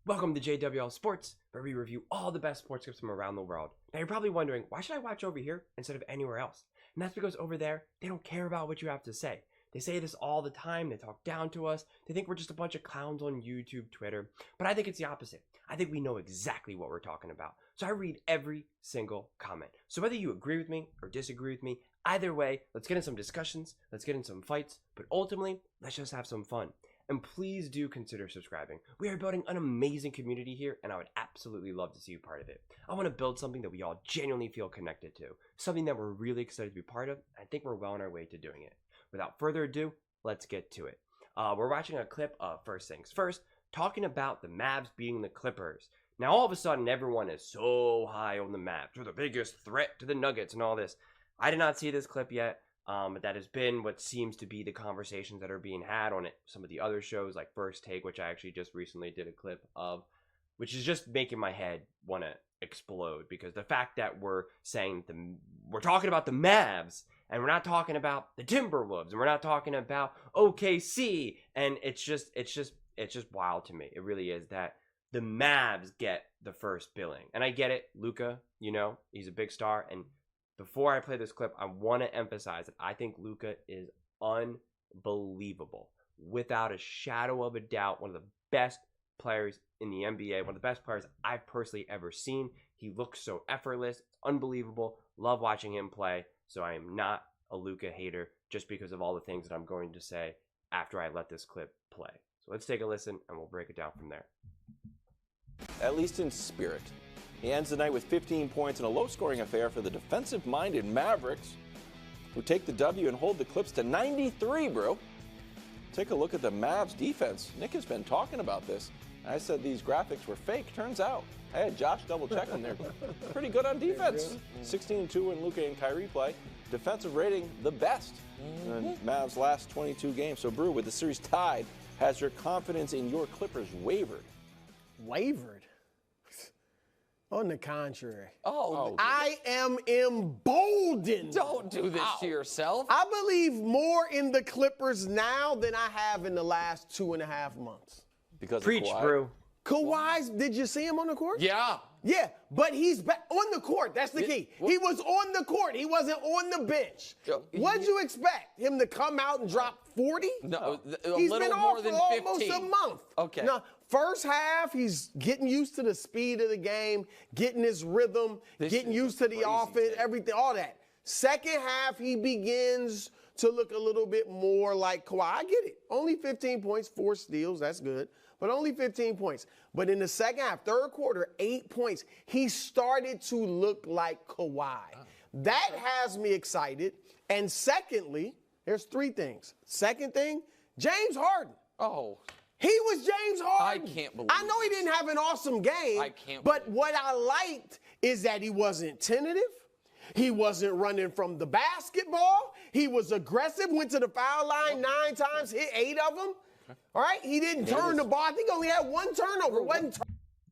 Welcome to JWL Sports, where we review all the best sports clips from around the world. Now you're probably wondering, why should I watch over here instead of anywhere else? And that's because over there, they don't care about what you have to say. They say this all the time, they talk down to us, they think we're just a bunch of clowns on YouTube, Twitter. But I think it's the opposite. I think we know exactly what we're talking about. So I read every single comment. So whether you agree with me or disagree with me, either way, let's get in some discussions, let's get in some fights, but ultimately, let's just have some fun. And please do consider subscribing. We are building an amazing community here, and I would absolutely love to see you part of it. I want to build something that we all genuinely feel connected to, something that we're really excited to be part of, and I think we're well on our way to doing it. Without further ado, let's get to it. We're watching a clip of First Things First, talking about the Mavs beating the Clippers. Now, all of a sudden, everyone is so high on the Mavs. They're the biggest threat to the Nuggets and all this. I did not see this clip yet. But that has been what seems to be the conversations that are being had on it. Some of the other shows like First Take, which I actually just recently did a clip of, which is just making my head want to explode, because the fact that we're saying we're talking about the Mavs and we're not talking about the Timberwolves and we're not talking about OKC, and it's just wild to me. It really is that the Mavs get the first billing. And I get it, Luka, he's a big star, and before I play this clip, I want to emphasize that I think Luka is unbelievable. Without a shadow of a doubt, one of the best players in the NBA, one of the best players I've personally ever seen. He looks so effortless. It's unbelievable. Love watching him play. So I am not a Luka hater just because of all the things that I'm going to say after I let this clip play. So let's take a listen and we'll break it down from there. At least in spirit. He ends the night with 15 points in a low-scoring affair for the defensive-minded Mavericks, who take the W and hold the Clips to 93, bro. Take a look at the Mavs defense. Nick has been talking about this. I said these graphics were fake. Turns out, I had Josh double-check them. They're pretty good on defense. 16-2 when Luka and Kyrie play. Defensive rating, the best in Mavs' last 22 games. So, Brew, with the series tied, has your confidence in your Clippers wavered? Wavered? On the contrary. Oh, I am emboldened. don't do this to yourself. I believe more in the Clippers now than I have in the last 2.5 months. Because Preach, of Kawhi? Brew. Kawhi's, did you see him on the court? Yeah. Yeah, but he's back on the court. That's the key. He was on the court. He wasn't on the bench. What'd you expect? Him to come out and drop 40? No, He's little been more off than for 15. almost a month. Okay. Now, first half, he's getting used to the speed of the game, getting his rhythm, getting used to the offense, everything, all that. Second half, he begins to look a little bit more like Kawhi. I get it. Only 15 points, 4 steals. That's good. But only 15 points. But in the second half, third quarter, 8 points, he started to look like Kawhi. That has me excited. And secondly, there's 3 things. Second thing, James Harden. Oh. He was James Harden. I can't believe I know he didn't have an awesome game. I can't But believe what I liked is that he wasn't tentative. He wasn't running from the basketball. He was aggressive, went to the foul line 9 times, hit 8 of them. All right? He didn't turn the ball. I think he only had 1 turnover.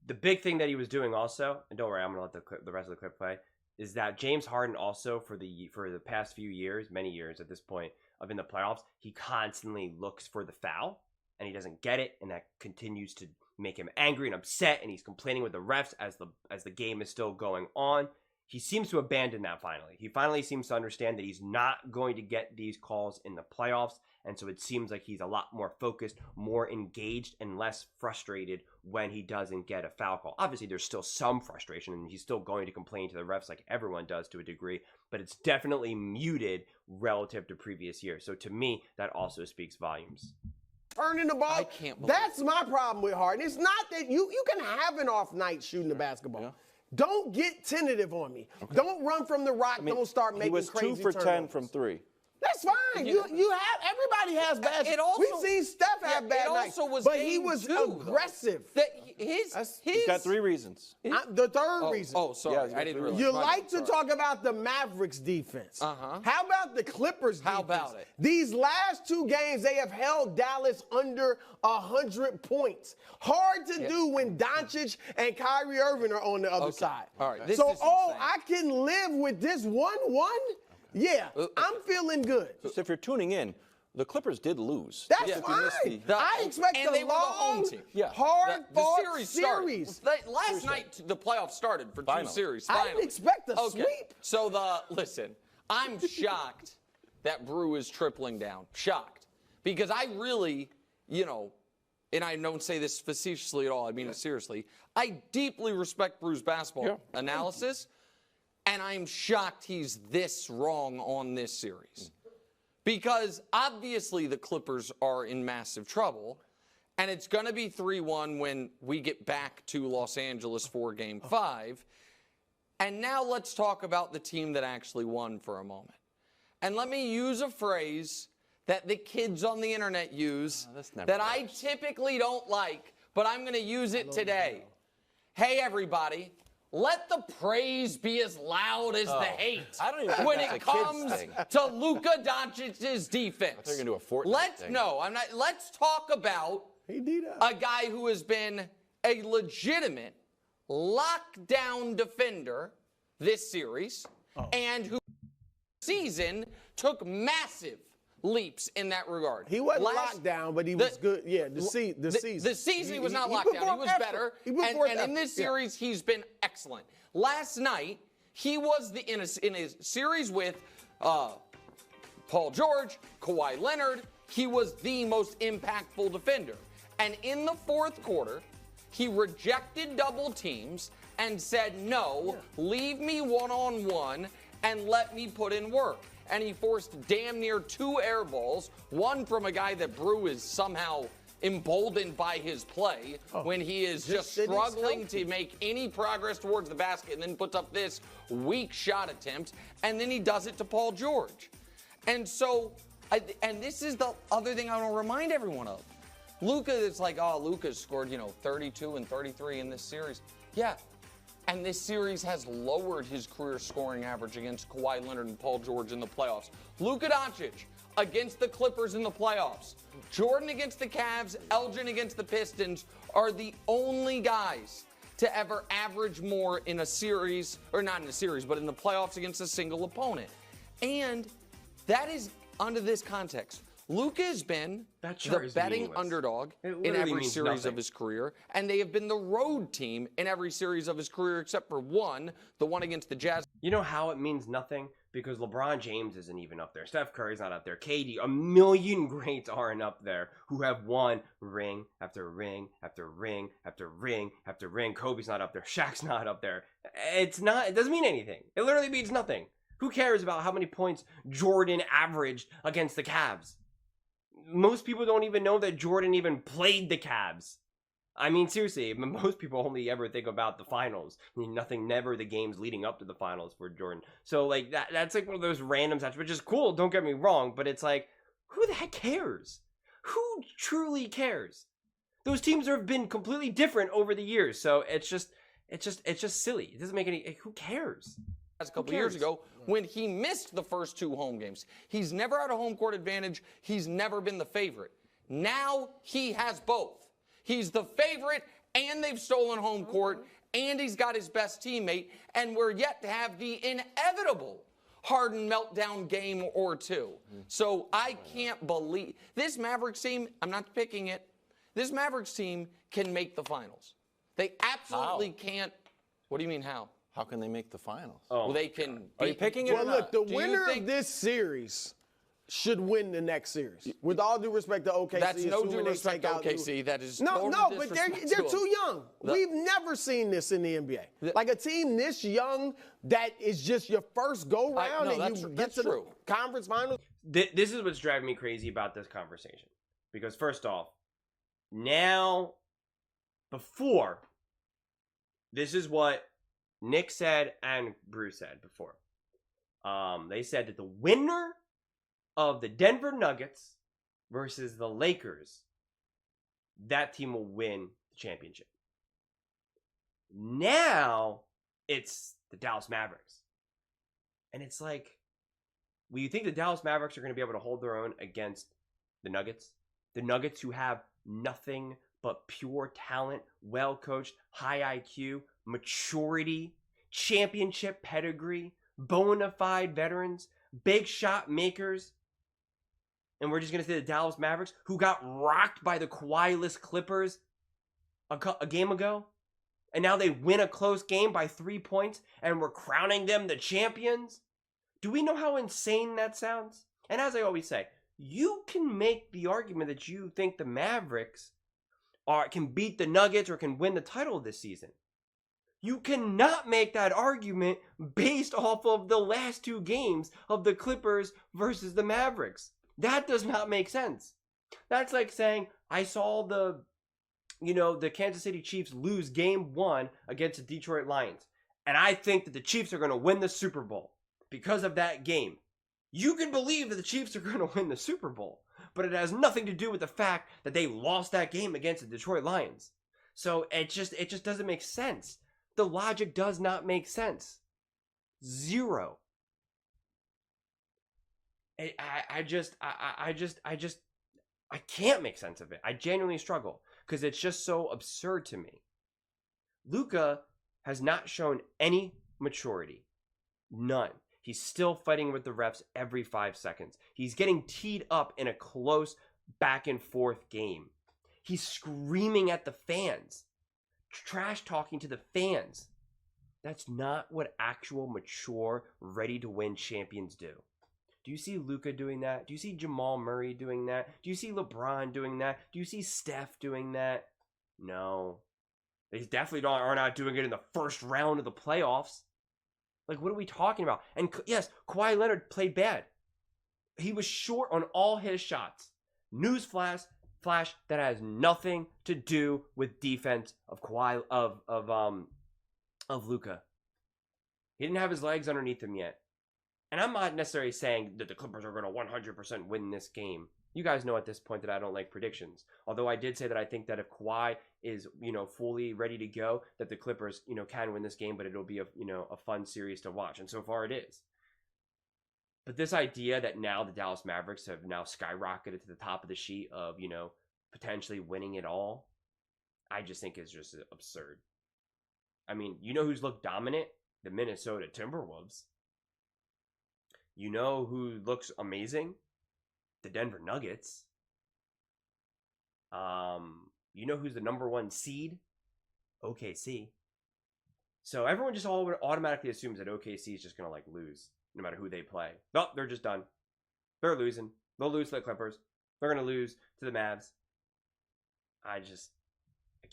The big thing that he was doing also, and don't worry, I'm going to let the rest of the clip play, is that James Harden also for the past few years, many years at this point, of in the playoffs, he constantly looks for the foul, and he doesn't get it, and that continues to make him angry and upset, and he's complaining with the refs as the game is still going on. He seems to abandon that finally. He finally seems to understand that he's not going to get these calls in the playoffs, and so it seems like he's a lot more focused, more engaged, and less frustrated when he doesn't get a foul call. Obviously, there's still some frustration, and he's still going to complain to the refs like everyone does to a degree, but it's definitely muted relative to previous years. So to me, that also speaks volumes. Turning the ball. I can't believe That's my problem with Harden. It's not that you can have an off night shooting the basketball. Yeah. Don't get tentative on me. Don't run from the rock. Don't start making He was crazy 2 for 10 turnovers. from 3. That's fine. You have everybody has bad. We've seen Steph have bad nights, but he was aggressive. He's got 3 reasons. The third reason. Oh, sorry. Yeah, I didn't realize. You like to talk about the Mavericks defense. Uh-huh. How about the Clippers defense? How about it? These last 2 games, they have held Dallas under 100 points. Hard to do when Doncic and Kyrie Irving are on the other side. All right. This So, is insane. I can live with this 1-1? Yeah, I'm feeling good. Just if you're tuning in, The Clippers did lose. That's If you missed fine. the- I expect and a they were the home long, team. Yeah. hard-fought the series. series. Last night, the playoffs started for Finally. two series. I Finally. didn't expect a Okay. sweep. So listen, I'm shocked that Brew is tripling down. Shocked. Because I really, and I don't say this facetiously at all, I mean it seriously. I deeply respect Brew's basketball analysis, and I'm shocked he's this wrong on this series. Because obviously the Clippers are in massive trouble, and it's going to be 3-1 when we get back to Los Angeles for Game 5. And now let's talk about the team that actually won for a moment. And let me use a phrase that the kids on the internet use that I typically don't like, but I'm going to use it today. Hey, everybody. Let the praise be as loud as the hate I don't even think when that's it a kid's comes thing. to Luka Doncic's defense. they're gonna do a Fortnite thing. No, I'm not. Let's talk about He did that. a guy who has been a legitimate lockdown defender this series and who season took massive leaps in that regard. He wasn't locked down, but he was good. Yeah, the season. The season he was not he locked put down. He forth was effort. better. He put forth And in this effort. Yeah. series, he's been excellent. Last night, he was in a series with Paul George, Kawhi Leonard. He was the most impactful defender. And in the fourth quarter, he rejected double teams and said, no, leave me one-on-one and let me put in work. And he forced damn near 2 air balls, one from a guy that Brew is somehow emboldened by his play when he is just that he's struggling healthy. to make any progress towards the basket and then puts up this weak shot attempt, and then he does it to Paul George. And so, and this is the other thing I want to remind everyone of. Luka, it's like, Luka's scored, 32 and 33 in this series. Yeah. And this series has lowered his career scoring average against Kawhi Leonard and Paul George in the playoffs. Luka Doncic against the Clippers in the playoffs. Jordan against the Cavs, Elgin against the Pistons are the only guys to ever average more in a series, or not in a series, but in the playoffs against a single opponent. And that is under this context. Luka has been That chart the is betting meaningless. underdog It in literally every means series nothing. of his career, and they have been the road team in every series of his career except for one, the one against the Jazz. You know how it means nothing? Because LeBron James isn't even up there. Steph Curry's not up there. KD, a million greats aren't up there who have won ring after ring after ring after ring after ring. Kobe's not up there. Shaq's not up there. It doesn't mean anything. It literally means nothing. Who cares about how many points Jordan averaged against the Cavs? Most people don't even know that Jordan even played the Cavs. I mean, seriously, most people only ever think about the finals. I mean, never the games leading up to the finals for Jordan. So, like, that's like one of those random stats, which is cool, don't get me wrong, but it's like, who the heck cares? Who truly cares? Those teams have been completely different over the years, so it's just silly. It doesn't make any, who cares? A couple years ago when he missed the first 2 home games. He's never had a home court advantage. He's never been the favorite. Now he has both. He's the favorite and they've stolen home court and he's got his best teammate, and we're yet to have the inevitable Harden meltdown game or two. So I can't believe this Mavericks team, I'm not picking it. This Mavericks team can make the finals. They absolutely can't. What do you mean how? How can they make the finals? Well, they can. Are you picking it Well, or look, not? the Do you winner think- of this series should win the next series. With all due respect to OKC, That's no assuming due they respect take to out OKC. That is no, total no, but they're disrespect to too them. young. We've never seen this in the NBA. Like a team this young that is just your first go round no, and that's- you get that's to true. the conference finals. This is what's driving me crazy about this conversation. Because first off, now, before, this is what Nick said and Bruce said before. They said that the winner of the Denver Nuggets versus the Lakers, that team will win the championship. Now, it's the Dallas Mavericks. And it's like, will you think the Dallas Mavericks are going to be able to hold their own against the Nuggets? The Nuggets who have nothing but pure talent, well-coached, high IQ, maturity, championship pedigree, bona fide veterans, big shot makers. And we're just going to say the Dallas Mavericks, who got rocked by the Kawhi-less Clippers a game ago, and now they win a close game by 3 points, and we're crowning them the champions? Do we know how insane that sounds? And as I always say, you can make the argument that you think the Mavericks can beat the Nuggets or can win the title this season. You cannot make that argument based off of the last 2 games of the Clippers versus the Mavericks. That does not make sense. That's like saying, I saw the Kansas City Chiefs lose game 1 against the Detroit Lions, and I think that the Chiefs are going to win the Super Bowl because of that game. You can believe that the Chiefs are going to win the Super Bowl, but it has nothing to do with the fact that they lost that game against the Detroit Lions. So it just doesn't make sense. The logic does not make sense. Zero. I can't make sense of it. I genuinely struggle because it's just so absurd to me. Luka has not shown any maturity. None. He's still fighting with the refs every 5 seconds. He's getting teed up in a close back and forth game. He's screaming at the fans, trash talking to the fans. That's not what actual mature, ready to win champions do. Do you see Luka doing that? Do you see Jamal Murray doing that? Do you see LeBron doing that? Do you see Steph doing that? No. They definitely are not doing it in the first round of the playoffs. Like, what are we talking about? And yes, Kawhi Leonard played bad. He was short on all his shots. Newsflash, that has nothing to do with defense of Luka. He didn't have his legs underneath him yet. And I'm not necessarily saying that the Clippers are going to 100% win this game. You guys know at this point that I don't like predictions. Although I did say that I think that if Kawhi is, fully ready to go, that the Clippers, can win this game, but it'll be a fun series to watch. And so far it is. But this idea that now the Dallas Mavericks have now skyrocketed to the top of the sheet of, potentially winning it all, I just think is just absurd. I mean, you know who's looked dominant? The Minnesota Timberwolves. You know who looks amazing? The Denver Nuggets. You know who's the number 1 seed? OKC. So everyone just automatically assumes that OKC is just going to lose no matter who they play. No, they're just done. They're losing. They'll lose to the Clippers. They're going to lose to the Mavs. I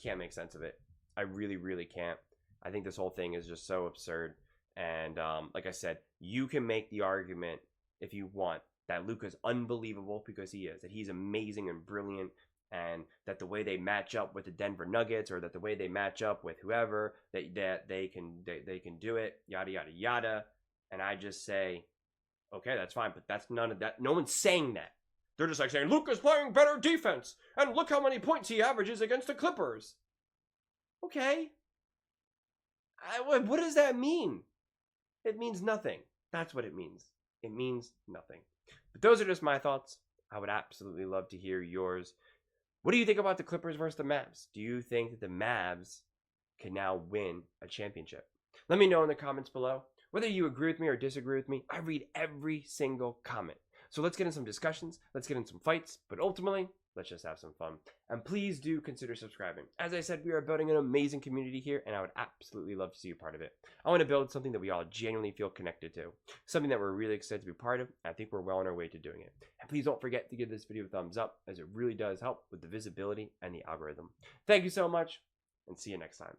can't make sense of it. I really, really can't. I think this whole thing is just so absurd. And like I said, you can make the argument if you want that Luka's unbelievable, because he is. That he's amazing and brilliant, and that the way they match up with the Denver Nuggets, or that the way they match up with whoever, that they can do it, yada yada yada. And I just say, okay, that's fine, but that's none of that. No one's saying that. They're just saying Luka's playing better defense, and look how many points he averages against the Clippers. Okay. What does that mean? It means nothing. That's what it means. It means nothing. But those are just my thoughts. I would absolutely love to hear yours. What do you think about the Clippers versus the Mavs? Do you think that the Mavs can now win a championship? Let me know in the comments below. Whether you agree with me or disagree with me, I read every single comment. So let's get in some discussions. Let's get in some fights. But ultimately, let's just have some fun. And please do consider subscribing. As I said, we are building an amazing community here, and I would absolutely love to see you part of it. I want to build something that we all genuinely feel connected to. Something that we're really excited to be part of. And I think we're well on our way to doing it. And please don't forget to give this video a thumbs up, as it really does help with the visibility and the algorithm. Thank you so much, and see you next time.